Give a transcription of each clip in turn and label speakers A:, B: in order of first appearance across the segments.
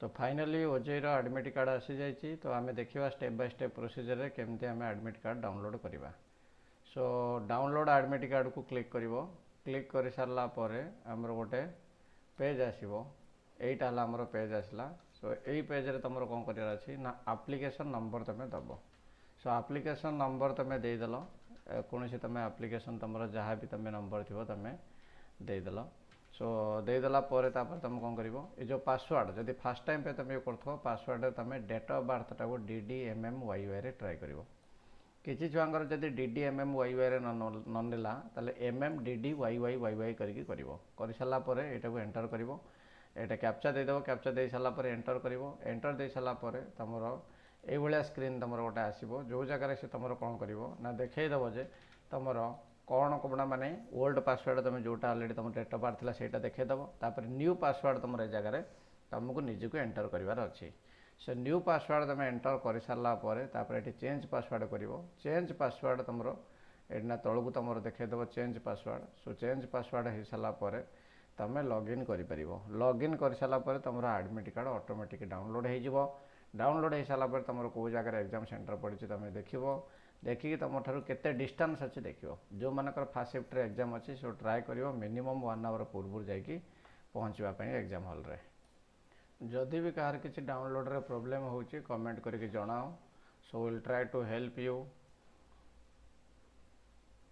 A: तो finally OJEE admit card आसी जाइए। तो आम देखा स्टेप बाय स्टेप प्रोसीजर केमती आम एडमिट कार्ड डाउनलोड करवा। सो डाउनलोड एडमिट कार्ड को क्लिक क्लिक कर सारा आमर गोटे पेज आसो। यहीटा आमर पेज आसला। सो यही पेज रे तुम कौन करार अच्छी ना एप्लिकेशन नंबर तुम दब। सो एप्लिकेशन नंबर तुम देदेल कौन सी तुम एप्लिकेशन तुम जहाँ भी तुम नंबर थी तुम देदेल। सो देदेला तुम कौन कर जो पासवर्ड जब फास्ट टाइम पे तुम ये कर पासवर्ड तुम डेट ऑफ बर्थ टाक DDMMYY ट्राए कर। किसी छुआर जब DDMMYY न नेला MMDDYYYY कर सारापर यहाँ एंटर कर एटा कैप्चा देदेव। कैप्चा दे सारापर एंटर कर एंटर दे सारापर तुम ये स्क्रीन तुम गोटे आसो जो जगार से तुम कौन कर ना देखईदेव जे तुम कौन कौन माने ओल्ड पासवर्ड तुम जोटा अलरेडी तुम डेट ऑफ बर्थ था देखईदेव। तापर न्यू पासवर्ड तुम जगार तुमको निजक एंटर करार अच्छी। से न्यू पासवर्ड तुम एंटर कर सारापर ये चेंज पासवर्ड कर चेंज पासवर्ड तुम ये तौक तुम देखईदेव change password. So change password हो सारापर तुम लॉगिन कर लॉगिन कर सारापर तुम एडमिट कार्ड ऑटोमेटिक डाउनलोड हो डाउनलोड हो सारापर तुम कौ जगह एग्जाम सेंटर पड़ी तुम देख देखिए तुम ठार केते डिस्टेंस अच्छी देख जो मानकर फास्ट शिफ्ट एग्जाम अच्छी सो ट्राए कर मिनिमम 1 आवर पूर्व जाकि पहुँचापी एग्जाम हॉल रे। जदि भी कहार किसी डाउनलोड रे प्रॉब्लम होची कमेंट करके जनाओ। So will try to help you.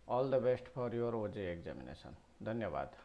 A: All the best for your OJEE examination. धन्यवाद।